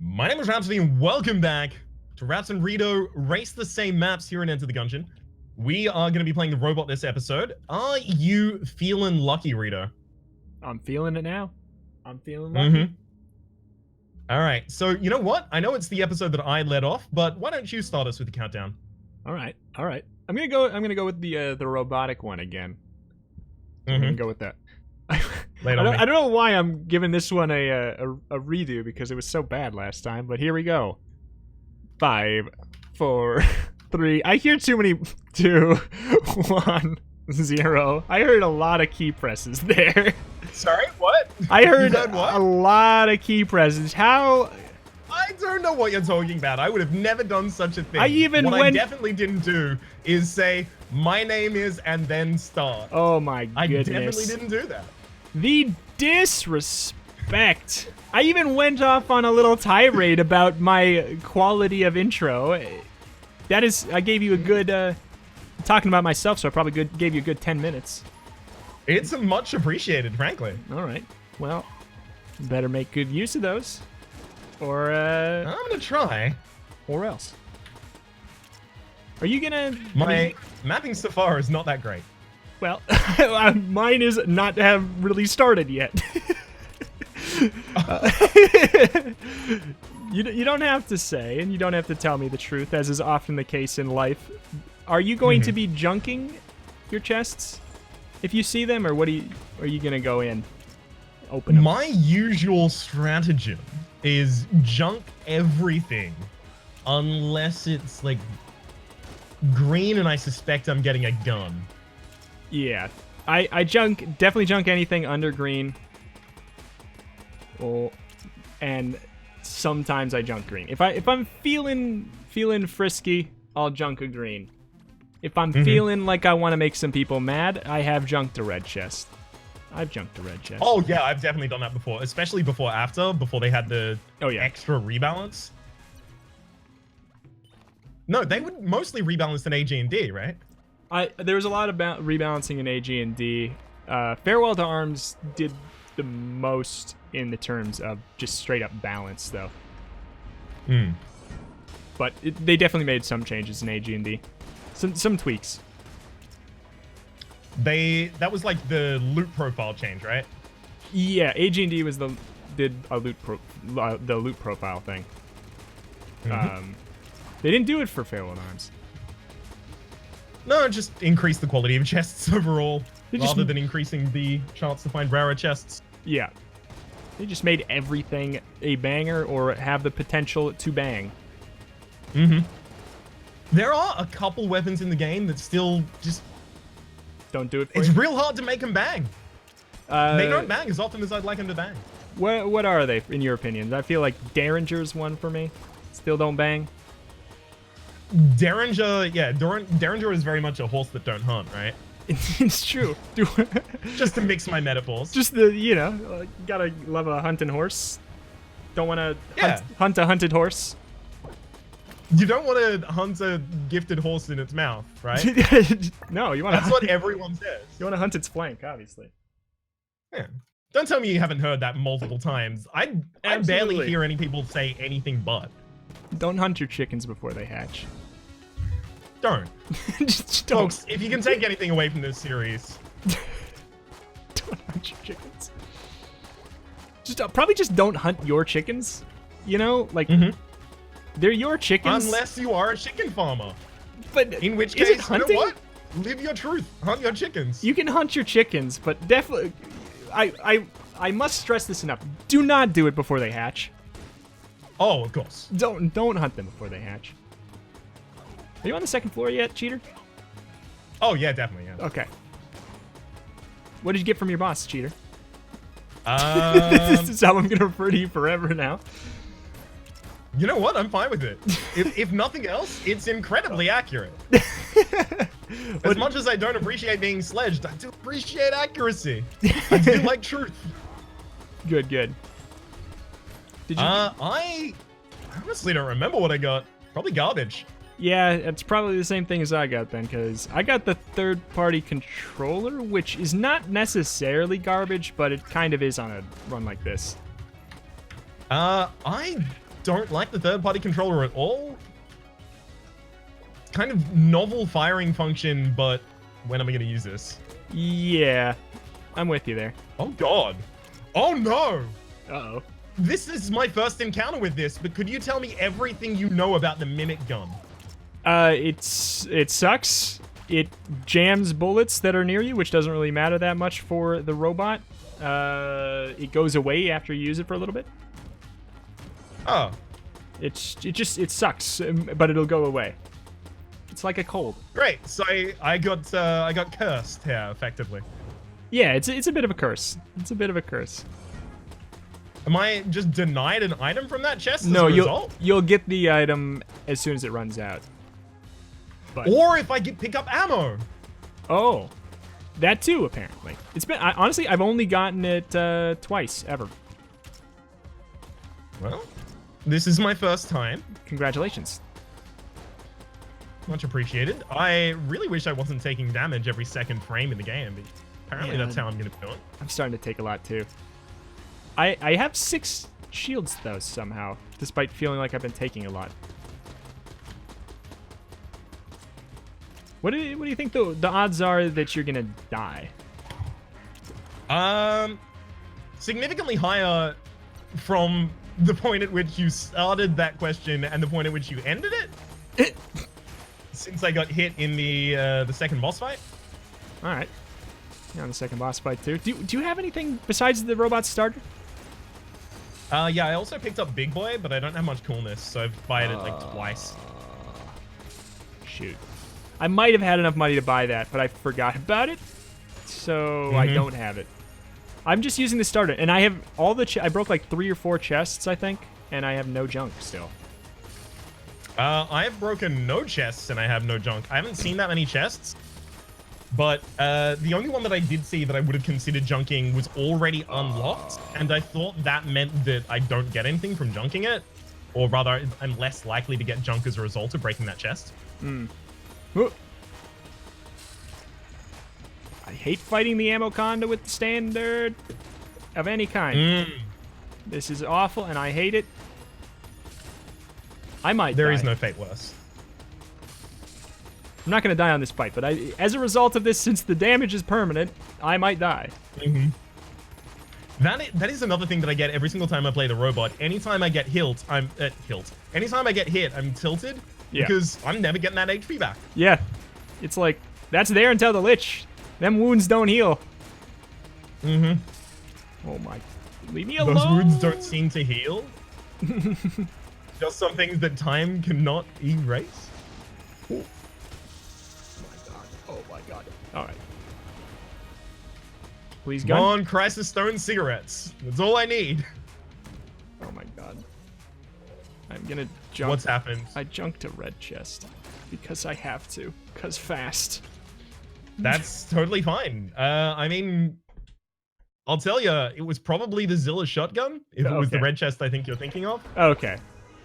My name is Rhapsody, and welcome back to Rhaps and Reto Race the Same Maps here in Enter the Gungeon. We are going to be playing the robot this episode. Are you feeling lucky, Reto? I'm feeling it now. I'm feeling lucky. All right, so you know what? I know it's the episode that I led off, but why don't you start us with the countdown? All right. I'm gonna go with the robotic one again. I'm gonna go with that. I don't know why I'm giving this one a redo because it was so bad last time, but here we go. 5, 4, 3. I hear too many. 2, 1, 0. I heard a lot of key presses there. Sorry, what? I heard a lot of key presses. How? I don't know what you're talking about. I would have never done such a thing. I definitely didn't do is say, my name is, and then start. Oh my goodness. I definitely didn't do that. The disrespect. I even went off on a little tirade about my quality of intro. That is, I gave you a good, talking about myself, so I probably gave you a good 10 minutes. It's much appreciated, frankly. All right. Well, better make good use of those. Or, I'm gonna try. Or else. Are you gonna... My mapping so far is not that great. Well, mine is not have really started yet. You don't have to say, and you don't have to tell me the truth, as is often the case in life. Are you going to be junking your chests if you see them, or are you gonna go in, open them? My usual stratagem is junk everything, unless it's like green, and I suspect I'm getting a gun. Yeah, I definitely junk anything under green. Oh, and sometimes I junk green. If I'm feeling frisky, I'll junk a green. If I'm feeling like I want to make some people mad, I have junked a red chest. I've junked a red chest. Oh yeah, I've definitely done that before, especially before AFTA, before they had the extra rebalance. No, they would mostly rebalance in AG&D, right? There was a lot about rebalancing in AG&D. Farewell to Arms did the most in the terms of just straight up balance, though. But they definitely made some changes in AG&D. Some tweaks. That was like the loot profile change, right? Yeah, AG&D was did a the loot profile thing. They didn't do it for Farewell to Arms. No, just increase the quality of chests overall, rather than increasing the chance to find rarer chests. Yeah. They just made everything a banger or have the potential to bang. There are a couple weapons in the game that still just... don't do it for It's you. real hard to make them bang. They don't bang as often as I'd like them to bang. What are they, in your opinions? I feel like Derringer's one for me. Still don't bang. Derringer, yeah, Derringer is very much a horse that don't hunt, right? It's true. Just to mix my metaphors. Just the, gotta love a hunting horse. Don't want to hunt a hunted horse. You don't want to hunt a gifted horse in its mouth, right? No, you want to... That's what everyone says. You want to hunt its flank, obviously. Yeah. Don't tell me you haven't heard that multiple times. I barely hear any people say anything but. Don't hunt your chickens before they hatch. Don't. Just don't. Folks, if you can take anything away from this series... Don't hunt your chickens. Probably just don't hunt your chickens. You know? Like, they're your chickens. Unless you are a chicken farmer. But in which case, you know what? Live your truth. Hunt your chickens. You can hunt your chickens, but definitely... I must stress this enough. Do not do it before they hatch. Oh, of course. Don't hunt them before they hatch. Are you on the second floor yet, cheater? Oh, yeah, definitely, yeah. Okay. What did you get from your boss, cheater? This is how I'm going to refer to you forever now. You know what? I'm fine with it. If nothing else, it's incredibly accurate. As much as I don't appreciate being sledged, I do appreciate accuracy. I do like truth. Good. Did you... I honestly don't remember what I got. Probably garbage. Yeah, it's probably the same thing as I got then, because I got the third-party controller, which is not necessarily garbage, but it kind of is on a run like this. I don't like the third-party controller at all. Kind of novel firing function, but when am I going to use this? Yeah, I'm with you there. Oh, God. Oh, no. Uh-oh. This is my first encounter with this, but could you tell me everything you know about the mimic gun? It sucks. It jams bullets that are near you, which doesn't really matter that much for the robot. It goes away after you use it for a little bit. Oh. It sucks, but it'll go away. It's like a cold. Great. So I got cursed here, effectively. Yeah, it's a bit of a curse. It's a bit of a curse. Am I just denied an item from that chest as no, a result? You'll get the item as soon as it runs out. But, or if I pick up ammo. Oh, that too, apparently. It's been honestly, I've only gotten it twice ever. Well, this is my first time. Congratulations. Much appreciated. I really wish I wasn't taking damage every second frame in the game, but apparently that's how I'm gonna do it. I'm starting to take a lot too. I have 6 shields though somehow, despite feeling like I've been taking a lot. What do you think the odds are that you're gonna die? Significantly higher from the point at which you started that question and the point at which you ended it. Since I got hit in the second boss fight. All right, you're on the second boss fight too. Do you have anything besides the robot starter? Yeah, I also picked up Big Boy, but I don't have much coolness, so I've fired it like twice. Shoot. I might have had enough money to buy that, but I forgot about it, so I don't have it. I'm just using the starter, and I have all the I broke like 3 or 4 chests, I think, and I have no junk still. I have broken no chests, and I have no junk. I haven't seen that many chests, but the only one that I did see that I would have considered junking was already unlocked, and I thought that meant that I don't get anything from junking it, or rather, I'm less likely to get junk as a result of breaking that chest. I hate fighting the ammo conduit standard of any kind. This is awful, and I hate it. I might There die. is no fate worse. I'm not going to die on this fight, but as a result of this, since the damage is permanent, I might die. That is another thing that I get every single time I play the robot. Anytime I get anytime I get hit, I'm tilted because I'm never getting that HP back. Yeah. It's like, that's there until the lich. Them wounds don't heal. Oh my. Leave me alone. Those wounds don't seem to heal. Just some things that time cannot erase. Oh my god. Oh my god. Alright. Please, gun. Come on, Crisis Stone cigarettes. That's all I need. Oh my god. I'm gonna jump. What's happened? I junked a red chest. Because I have to. Because fast. That's totally fine. I mean, I'll tell you, it was probably the Zilla shotgun, if it was the red chest I think you're thinking of. Okay.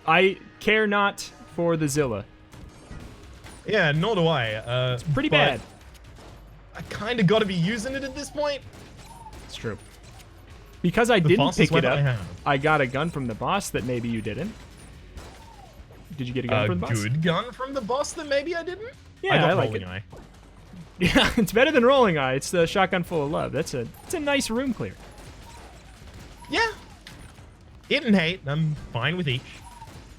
I care not for the Zilla. Yeah, nor do I. It's pretty bad. I kind of got to be using it at this point. It's true. Because I didn't pick it up, I got a gun from the boss that maybe you didn't. Did you get a gun from the boss? A good gun from the boss that maybe I didn't? Yeah, I like Rolling it. Eye. Yeah, it's better than Rolling Eye. It's the shotgun full of love. It's a nice room clear. Yeah. Hit and hate. I'm fine with each.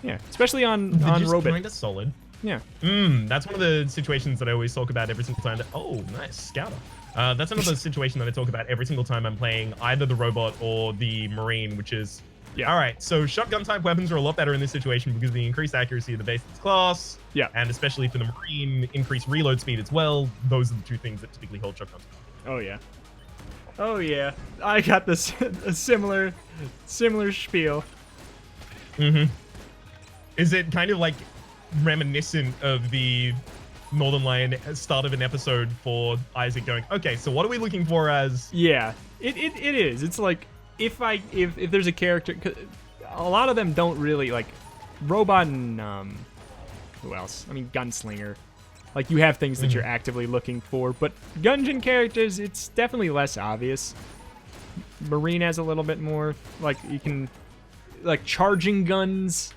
Yeah, especially on just Robot. Kind of solid. Yeah. That's one of the situations that I always talk about every single time. Oh, nice. Scouter. That's another situation that I talk about every single time I'm playing either the robot or the marine, which is... Yeah. All right, so shotgun-type weapons are a lot better in this situation because of the increased accuracy of the base class. Yeah. And especially for the marine, increased reload speed as well. Those are the 2 things that typically hold shotguns. Oh, yeah. Oh, yeah. I got this a similar spiel. Is it kind of like reminiscent of the Northern Lion start of an episode for Isaac going, okay, so what are we looking for as... Yeah, it is. It's like, if there's a character... A lot of them don't really, like, Robot and, who else? I mean, Gunslinger. Like, you have things that you're actively looking for, but Gungeon characters, it's definitely less obvious. Marine has a little bit more, like, you can... like charging guns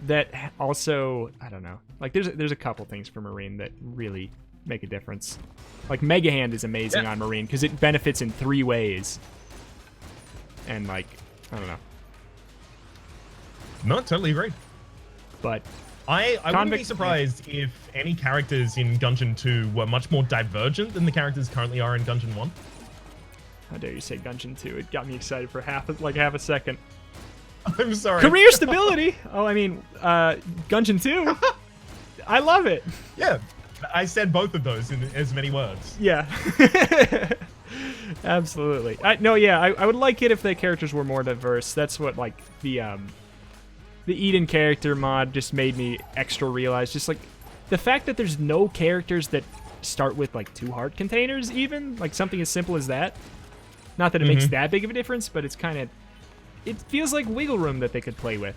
that also, I don't know. Like there's a couple things for Marine that really make a difference. Like Mega Hand is amazing on Marine because it benefits in 3 ways. And like, I don't know. No, totally agree. But I wouldn't be surprised if any characters in Gungeon 2 were much more divergent than the characters currently are in Gungeon 1. How dare you say Gungeon 2? It got me excited for half a second. I'm sorry. Career stability! Oh, I mean, Gungeon 2. I love it. Yeah, I said both of those in as many words. Yeah. Absolutely. I would like it if the characters were more diverse. That's what, like, the Eden character mod just made me extra realize. Just, like, the fact that there's no characters that start with, like, 2 heart containers, even. Like, something as simple as that. Not that it makes that big of a difference, but it's kind of... It feels like wiggle room that they could play with.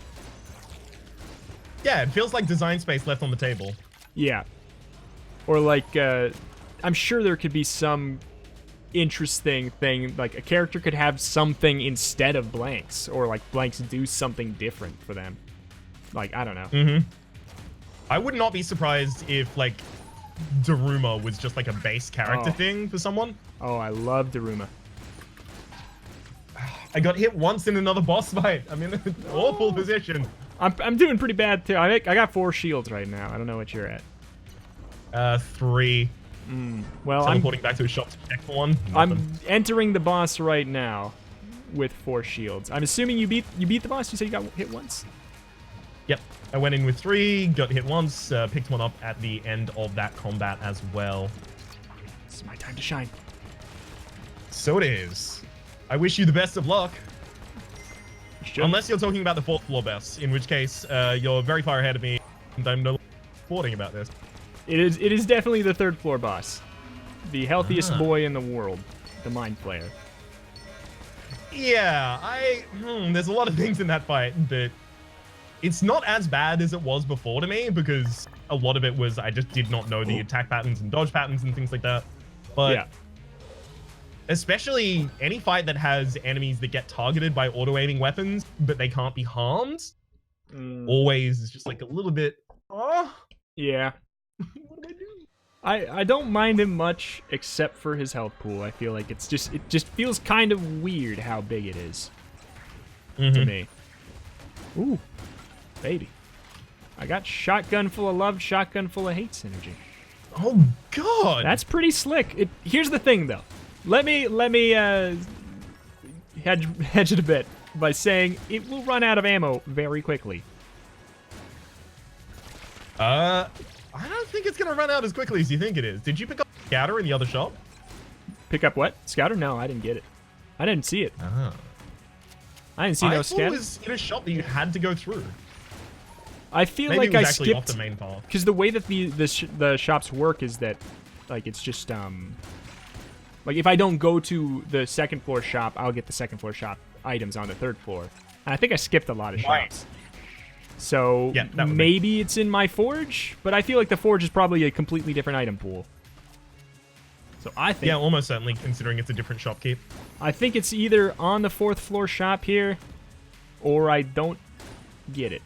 Yeah, it feels like design space left on the table. Yeah. Or, like, I'm sure there could be some interesting thing, like a character could have something instead of blanks, or like blanks do something different for them. Like, I don't know. I would not be surprised if like Daruma was just like a base character thing for someone. Oh, I love Daruma. I got hit once in another boss fight. I'm in an awful position. I'm doing pretty bad too. I got 4 shields right now. I don't know what you're at. 3. Well, teleporting back to a shop to check for one. I'm entering the boss right now with 4 shields. I'm assuming you beat the boss. You said you got hit once. Yep, I went in with 3, got hit once, picked one up at the end of that combat as well. It's my time to shine. So it is. I wish you the best of luck. Unless you're talking about the 4th floor boss, in which case you're very far ahead of me, and I'm no longer reporting about this. It is definitely the 3rd floor boss. The healthiest boy in the world. The Mind Flayer. Yeah, there's a lot of things in that fight, but it's not as bad as it was before to me, because a lot of it was I just did not know the attack patterns and dodge patterns and things like that. But especially any fight that has enemies that get targeted by auto-aiming weapons, but they can't be harmed, always is just like a little bit, Yeah. What do I do? I don't mind him much, except for his health pool. I feel like it just feels kind of weird how big it is to me. Ooh, baby. I got shotgun full of love, shotgun full of hate synergy. Oh God, that's pretty slick. Here's the thing, though. Let me hedge it a bit by saying it will run out of ammo very quickly. I don't think it's gonna run out as quickly as you think it is. Did you pick up Scouter in the other shop? Pick up what? Scouter? No, I didn't get it. I didn't see it. I didn't see no Scouter. I thought it was in a shop that you had to go through. I feel Maybe like it was I actually skipped off the main path. Because the way that the shops work is that, like, it's just like if I don't go to the 2nd floor shop, I'll get the 2nd floor shop items on the 3rd floor. And I think I skipped a lot of shops. So maybe it's in my forge, but I feel like the forge is probably a completely different item pool. So I think... Yeah, almost certainly, considering it's a different shopkeep. I think it's either on the 4th floor shop here, or I don't get it,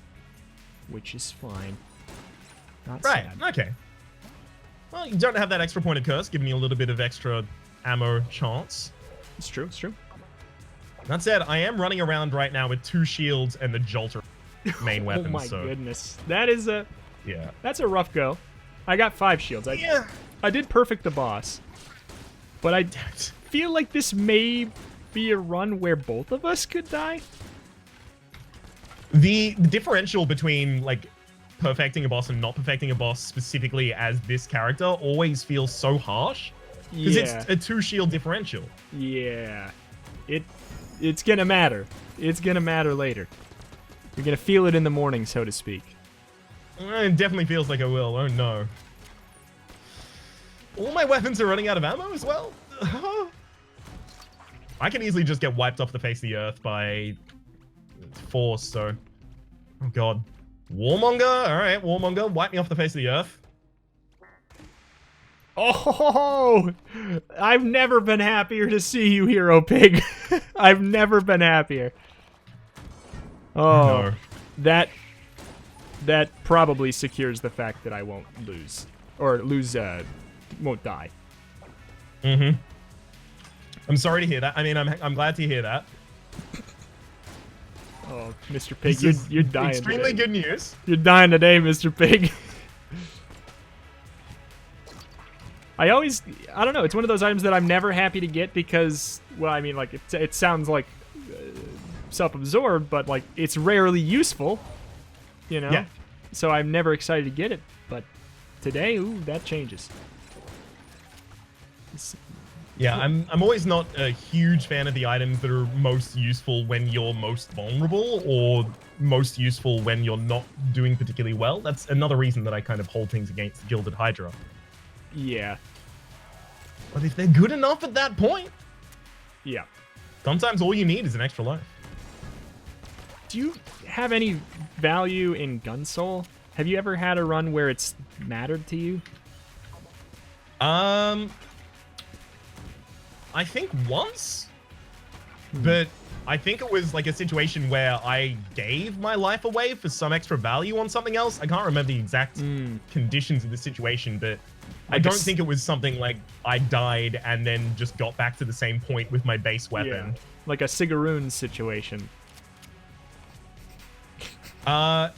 which is fine. Not sad. Okay. Well, you don't have that extra pointed curse, giving you a little bit of extra ammo chance. It's true, it's true. That said, I am running around right now with 2 shields and the Jolter main weapon. Oh my goodness. That is a... Yeah. That's a rough go. I got 5 shields. I did perfect the boss. But I feel like this may be a run where both of us could die. The differential between, like, perfecting a boss and not perfecting a boss, specifically as this character, always feels so harsh. Because it's a 2 shield differential. Yeah. It's gonna matter. It's gonna matter later. You're gonna feel it in the morning, so to speak. It definitely feels like I will. Oh no. All my weapons are running out of ammo as well? I can easily just get wiped off the face of the earth by force, so... Oh god. Warmonger? Alright, Warmonger, wipe me off the face of the earth. Oh! I've never been happier to see you, Hero Pig. I've never been happier. Oh, No. That probably secures the fact that I won't lose. Or won't die. Mm-hmm. I'm sorry to hear that. I mean, I'm glad to hear that. Oh, Mr. Pig, you're dying extremely today. good news. You're dying today, Mr. Pig. I don't know, it's one of those items that I'm never happy to get because, well, I mean, like, it sounds like self-absorbed, but, like, it's rarely useful, you know? Yeah. So I'm never excited to get it, but today, ooh, that changes. Yeah, I'm always not a huge fan of the items that are most useful when you're most vulnerable or most useful when you're not doing particularly well. That's another reason that I kind of hold things against the Gilded Hydra. Yeah. But if they're good enough at that point, yeah. Sometimes all you need is an extra life. Do you have any value in Gunsoul? Have you ever had a run where it's mattered to you? I think once, but I think it was like a situation where I gave my life away for some extra value on something else. I can't remember the exact conditions of the situation, but I don't think it was something like I died and then just got back to the same point with my base weapon. Yeah. Like a Cigaroon situation. A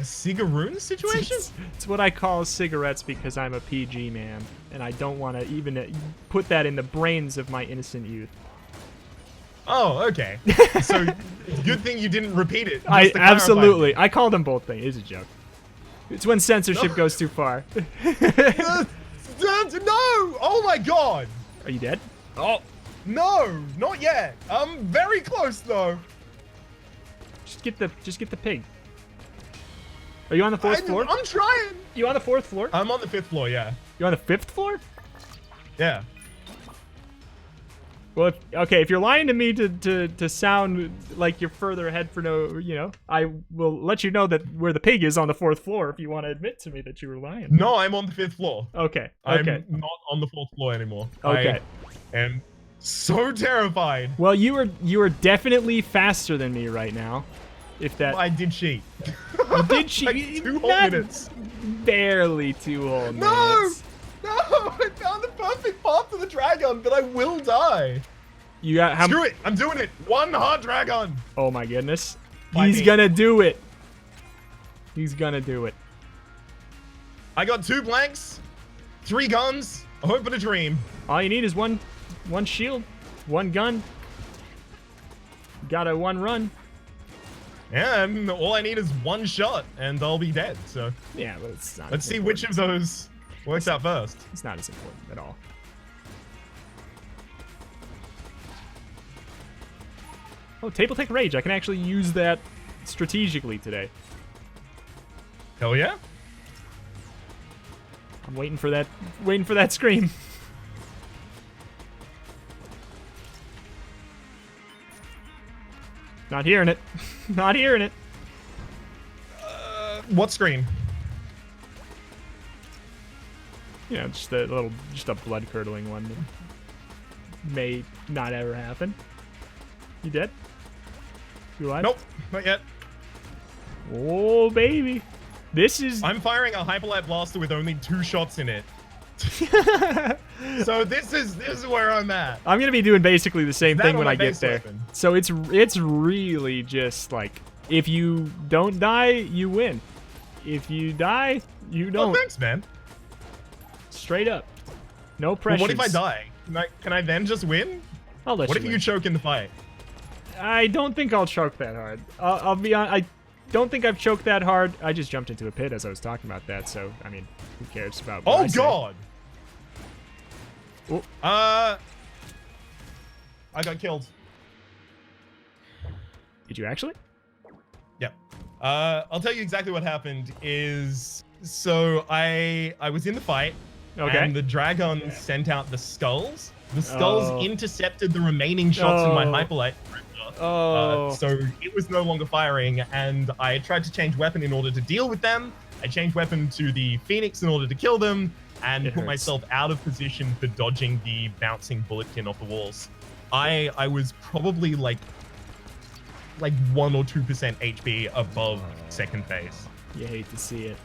Cigaroon situation? It's what I call cigarettes because I'm a PG man, and I don't want to even put that in the brains of my innocent youth. Oh, okay. So, good thing you didn't repeat it. Absolutely. I call them both things. It's a joke. It's when censorship goes too far. No! Oh my god! Are you dead? Oh. No, not yet. I'm very close though. Just get the pig. Are you on the fourth floor? I'm trying. You on the fourth floor? I'm on the 5th floor, yeah. You on the 5th floor? Yeah. Well, if you're lying to me to sound like you're further ahead for no, I will let you know that where the pig is on the 4th floor if you want to admit to me that you were lying. No, I'm on the 5th floor. Okay. I'm not on the 4th floor anymore. Okay. I am so terrified. Well, you are definitely faster than me right now. If that... I did cheat. You did cheat? Like 2 whole minutes. Barely 2 whole minutes. No! I found the perfect path to the dragon, but I will die. You got how? Screw it! I'm doing it. 1 hard dragon. Oh my goodness! Fight He's me. gonna do it. He's gonna do it. I got 2 blanks, 3 guns, a hope and a dream. All you need is one shield, 1 gun. Got a 1 run. Yeah, and all I need is 1 shot, and I'll be dead. So yeah, but it's not. Let's see which of those works out first. It's not as important at all. Oh, Table Take Rage. I can actually use that strategically today. Hell yeah. I'm waiting for that scream. Not hearing it. Not hearing it. What scream? Yeah, just a blood-curdling one that may not ever happen. You dead? You alive? Nope, not yet. Oh, baby. This is... I'm firing a Hyperlight Blaster with only 2 shots in it. So this is where I'm at. I'm gonna be doing basically the same thing when I get there. Weapon. So it's really just like, if you don't die, you win. If you die, you don't. Oh, thanks, man. Straight up. No pressure. Well, what if I die? Can I then just win? I'll let What you if win. you choke in the fight? I don't think I'll choke that hard. I'll be on. I don't think I've choked that hard. I just jumped into a pit as I was talking about that. So I mean, who cares about? What I say? God! Oh. I got killed. Did you actually? Yep. I'll tell you exactly what happened. So I was in the fight, and the dragon sent out the skulls. The skulls intercepted the remaining shots in my Hyperlight. So it was no longer firing, and I tried to change weapon in order to deal with them. I changed weapon to the Phoenix in order to kill them, and put myself out of position for dodging the bouncing bulletkin off the walls. I was probably like like 1 or 2% HP above second phase. You hate to see it.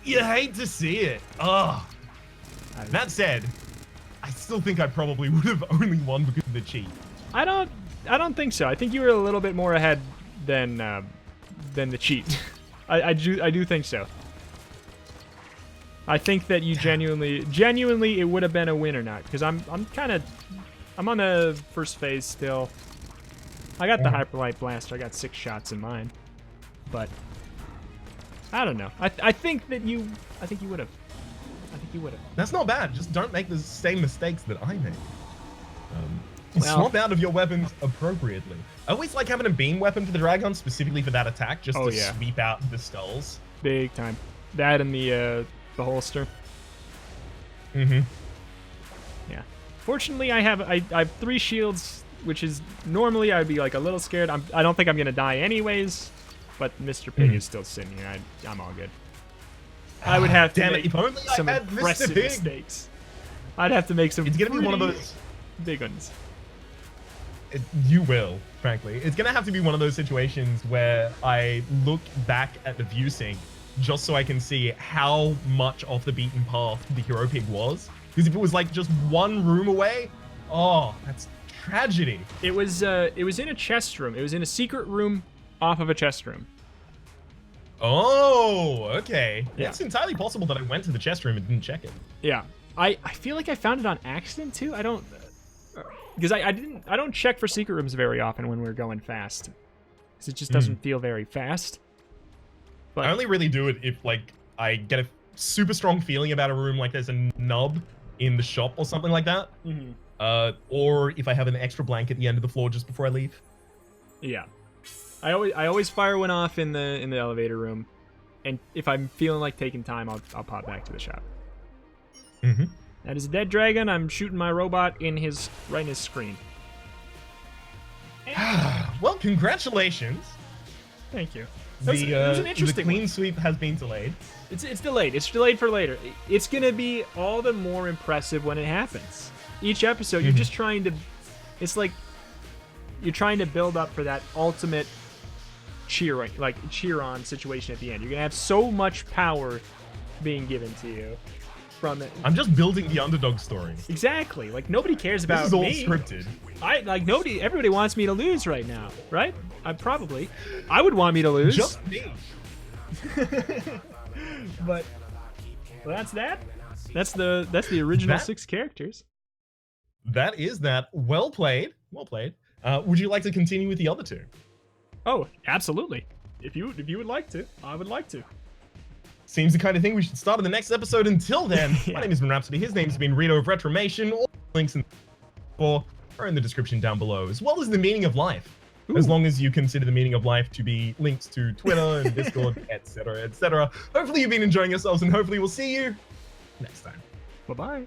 You hate to see it. Ugh. That said, I still think I probably would have only won because of the cheat. I don't think so. I think you were a little bit more ahead than the cheat. I do think so. I think that you genuinely it would have been a win or not, because I'm on the first phase still. I got the Hyperlight Blaster. I got 6 shots in mine, but I don't know. I think you would have. I think you would have. That's not bad. Just don't make the same mistakes that I made. Swap out of your weapons appropriately. I always like having a beam weapon for the Dragon, specifically for that attack, just to sweep out the skulls. Big time. That and the holster. Mm-hmm. Yeah. Fortunately, I have 3 shields, which is normally I'd be like a little scared. I don't think I'm gonna die anyways, but Mr. Pig is still sitting here. I'm all good. I would have to make some impressive mistakes. I'd have to make some. It's gonna be one of those big ones. You will, frankly. It's gonna have to be one of those situations where I look back at the view sync just so I can see how much off the beaten path the Hero Pig was. Because if it was like just 1 room away, oh, that's tragedy. It was in a chest room. It was in a secret room off of a chest room. Oh, okay. Yeah. It's entirely possible that I went to the chest room and didn't check it. Yeah. I feel like I found it on accident too. I don't, because I don't check for secret rooms very often when we're going fast, because it just doesn't feel very fast. But I only really do it if like I get a super strong feeling about a room, like there's a nub in the shop or something like that. Or if I have an extra blank at the end of the floor just before I leave. Yeah. I always fire one off in the elevator room, and if I'm feeling like taking time, I'll pop back to the shop. That is a dead dragon. I'm shooting my robot right in his screen. Well, congratulations. Thank you. It was an interesting the clean sweep has been delayed. It's delayed. It's delayed for later. It's gonna be all the more impressive when it happens. Each episode, you're just trying to. It's like you're trying to build up for that ultimate cheer on situation at the end. You're gonna have so much power being given to you from it. I'm just building the underdog story. Exactly. Like nobody cares about this is all me. scripted. Everybody wants me to lose right now, right? I would want me to lose. Just me. But that's that. That's the original 6 characters. That is that. Well played. Well played. Would you like to continue with the other 2? Oh, absolutely. If you would like to, I would like to. Seems the kind of thing we should start in the next episode. Until then, my name has been Rhapsody. His name's been Reto of Retromation. All links are in the description down below, as well as the meaning of life. Ooh. As long as you consider the meaning of life to be links to Twitter and Discord, etc., etc. Hopefully you've been enjoying yourselves, and hopefully we'll see you next time. Bye-bye.